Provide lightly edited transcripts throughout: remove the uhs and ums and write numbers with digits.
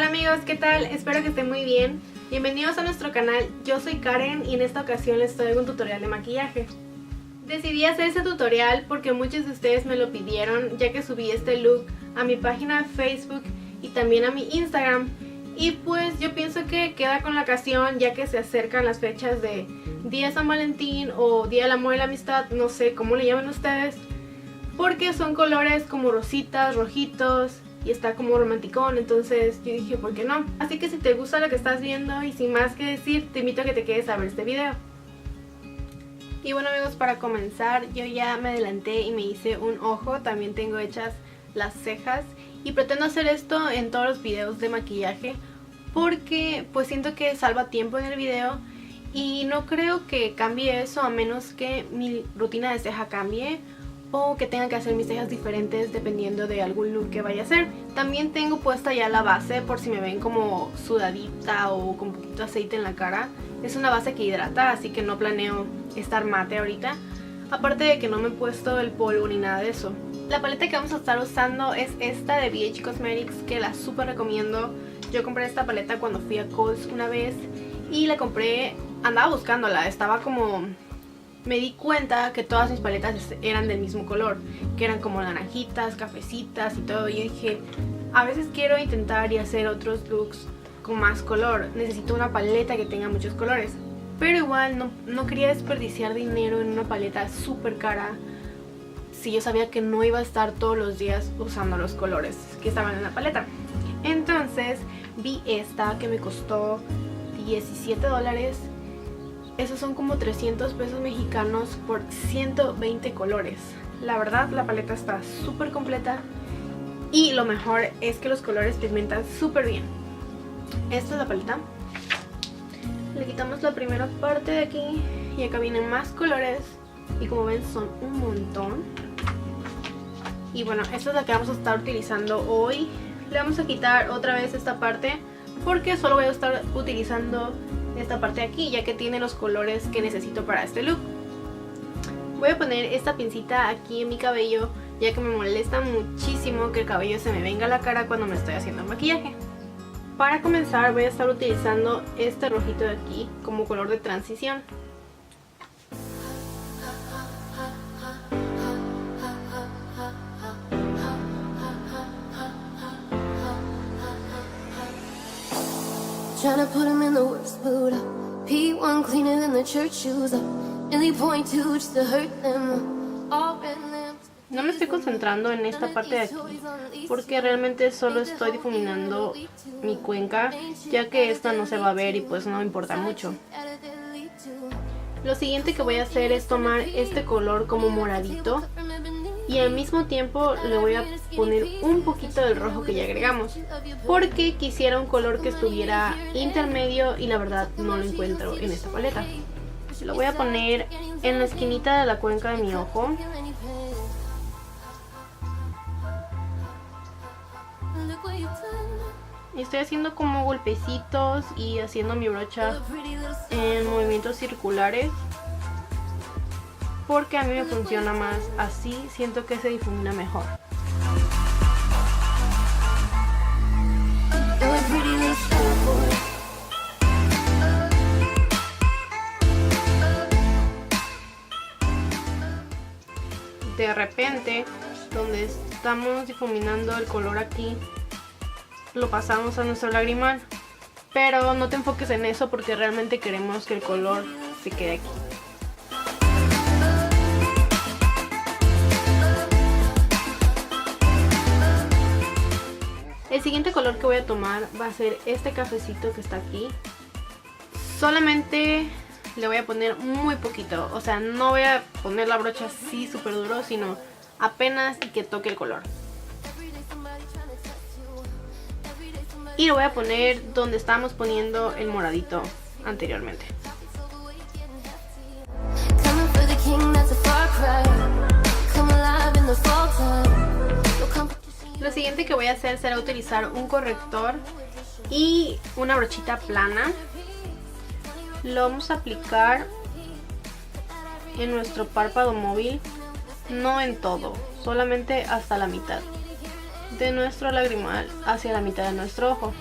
Hola amigos, ¿qué tal? Espero que estén muy bien. Bienvenidos a nuestro canal, yo soy Karen y en esta ocasión les traigo un tutorial de maquillaje. Decidí hacer este tutorial porque muchos de ustedes me lo pidieron, ya que subí este look a mi página de Facebook y también a mi Instagram. Y pues yo pienso que queda con la ocasión, ya que se acercan las fechas de Día de San Valentín o Día del Amor y la Amistad, no sé cómo le llaman ustedes, porque son colores como rositas, rojitos y está como romanticón, entonces yo dije ¿por qué no? Así que si te gusta lo que estás viendo y sin más que decir, te invito a que te quedes a ver este video. Y bueno amigos, para comenzar yo ya me adelanté y me hice un ojo, también tengo hechas las cejas y pretendo hacer esto en todos los videos de maquillaje porque pues siento que salva tiempo en el video y no creo que cambie eso a menos que mi rutina de ceja cambie o que tenga que hacer mis cejas diferentes dependiendo de algún look que vaya a hacer. También tengo puesta ya la base por si me ven como sudadita o con un poquito de aceite en la cara. Es una base que hidrata, así que no planeo estar mate ahorita. Aparte de que no me he puesto el polvo ni nada de eso. La paleta que vamos a estar usando es esta de BH Cosmetics, que la súper recomiendo. Yo compré esta paleta cuando fui a Kohl's una vez y la compré, andaba buscándola, estaba como... Me di cuenta que todas mis paletas eran del mismo color, que eran como naranjitas, cafecitas y todo. Y yo dije, a veces quiero intentar y hacer otros looks con más color. Necesito una paleta que tenga muchos colores. Pero igual no quería desperdiciar dinero en una paleta súper cara si yo sabía que no iba a estar todos los días usando los colores que estaban en la paleta. Entonces vi esta que me costó $17. Esos son como 300 pesos mexicanos por 120 colores. La verdad la paleta está súper completa y lo mejor es que los colores pigmentan súper bien. Esta es la paleta. Le quitamos la primera parte de aquí y acá vienen más colores y como ven son un montón. Y bueno, esta es la que vamos a estar utilizando hoy. Le vamos a quitar otra vez esta parte porque solo voy a estar utilizando esta parte de aquí, ya que tiene los colores que necesito para este look. Voy a poner esta pincita aquí en mi cabello, ya que me molesta muchísimo que el cabello se me venga a la cara cuando me estoy haciendo el maquillaje. Para comenzar voy a estar utilizando este rojito de aquí como color de transición. Trying to put him in the worst mood. P1 cleaner than the church shoes. Nearly .2 just to hurt them. All red lamps. No me estoy concentrando en esta parte de aquí porque realmente solo estoy difuminando mi cuenca, ya que esta no se va a ver y pues no me importa mucho. Lo siguiente que voy a hacer es tomar este color como moradito y al mismo tiempo le voy a poner un poquito del rojo que ya agregamos, porque quisiera un color que estuviera intermedio y la verdad no lo encuentro en esta paleta. Lo voy a poner en la esquinita de la cuenca de mi ojo. Y estoy haciendo como golpecitos y haciendo mi brocha en movimientos circulares, porque a mí me funciona más así, siento que se difumina mejor. De repente, donde estamos difuminando el color aquí, lo pasamos a nuestro lagrimal, pero no te enfoques en eso porque realmente queremos que el color se quede aquí. El siguiente color que voy a tomar va a ser este cafecito que está aquí. Solamente le voy a poner muy poquito, o sea, no voy a poner la brocha así súper duro, sino apenas y que toque el color. Y lo voy a poner donde estábamos poniendo el moradito anteriormente. Lo siguiente que voy a hacer será utilizar un corrector y una brochita plana. Lo vamos a aplicar en nuestro párpado móvil, no en todo, solamente hasta la mitad de nuestro lagrimal hacia la mitad de nuestro ojo.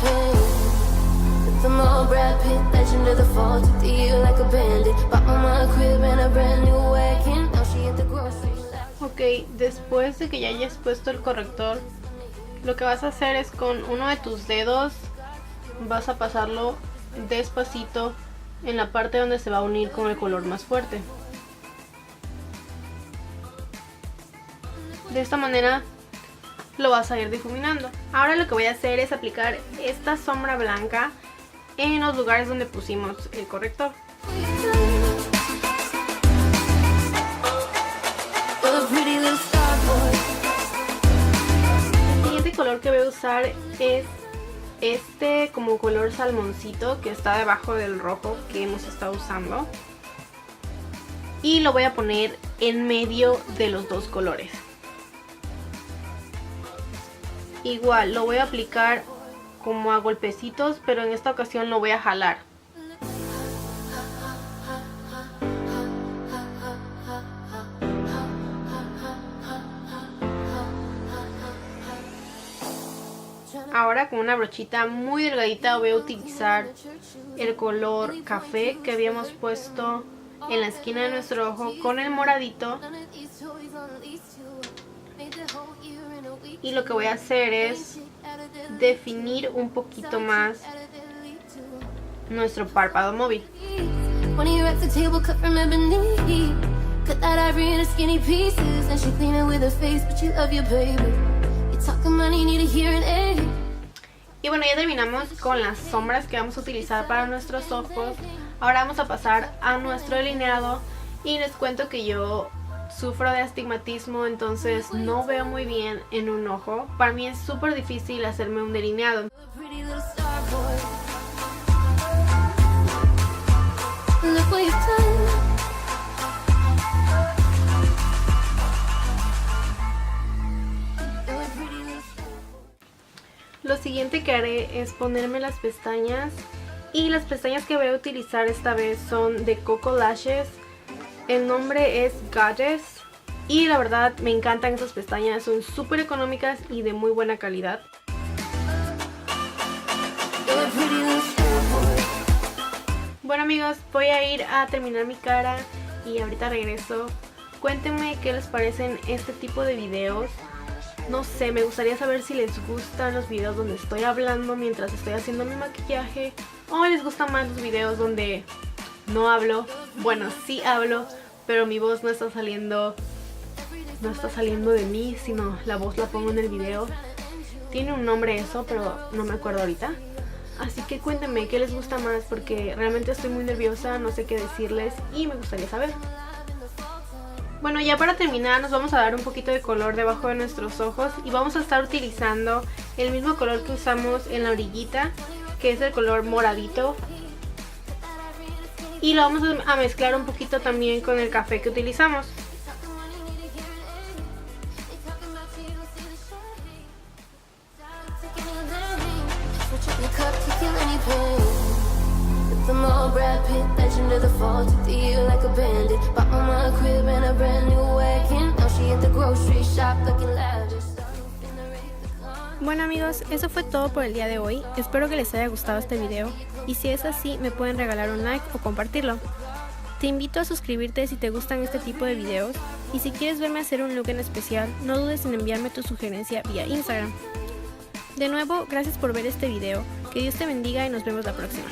pain. With them all Brad Pitt, legend of the fall. Took the year like a bandit. Bought mama a crib and a brand new wagon. Now she at the grocery store. Ok, después de que ya hayas puesto el corrector, lo que vas a hacer es con uno de tus dedos vas a pasarlo despacito en la parte donde se va a unir con el color más fuerte. De esta manera lo vas a ir difuminando. Ahora lo que voy a hacer es aplicar esta sombra blanca en los lugares donde pusimos el corrector. El siguiente color que voy a usar es este como color salmoncito que está debajo del rojo que hemos estado usando. Y lo voy a poner en medio de los dos colores. Igual lo voy a aplicar como a golpecitos, pero en esta ocasión lo voy a jalar. Ahora con una brochita muy delgadita voy a utilizar el color café que habíamos puesto en la esquina de nuestro ojo con el moradito. Y lo que voy a hacer es definir un poquito más nuestro párpado móvil. Y bueno, ya terminamos con las sombras que vamos a utilizar para nuestros ojos. Ahora vamos a pasar a nuestro delineado y les cuento que yo sufro de astigmatismo, entonces no veo muy bien en un ojo. Para mí es súper difícil hacerme un delineado. Lo siguiente que haré es ponerme las pestañas, y las pestañas que voy a utilizar esta vez son de Coco Lashes. El nombre es Goddess y la verdad me encantan esas pestañas, son súper económicas y de muy buena calidad. Bueno amigos, voy a ir a terminar mi cara y ahorita regreso. Cuéntenme qué les parecen este tipo de videos. No sé, me gustaría saber si les gustan los videos donde estoy hablando mientras estoy haciendo mi maquillaje, o les gustan más los videos donde no hablo. Bueno, sí hablo, pero mi voz no está saliendo de mí, sino la voz la pongo en el video. Tiene un nombre eso, pero no me acuerdo ahorita. Así que cuéntenme qué les gusta más, porque realmente estoy muy nerviosa, no sé qué decirles y me gustaría saber. Bueno, ya para terminar nos vamos a dar un poquito de color debajo de nuestros ojos y vamos a estar utilizando el mismo color que usamos en la orillita, que es el color moradito. Y lo vamos a mezclar un poquito también con el café que utilizamos. Bueno amigos, eso fue todo por el día de hoy. Espero que les haya gustado este video y si es así me pueden regalar un like o compartirlo. Te invito a suscribirte si te gustan este tipo de videos y si quieres verme hacer un look en especial, no dudes en enviarme tu sugerencia vía Instagram. De nuevo, gracias por ver este video, que Dios te bendiga y nos vemos la próxima.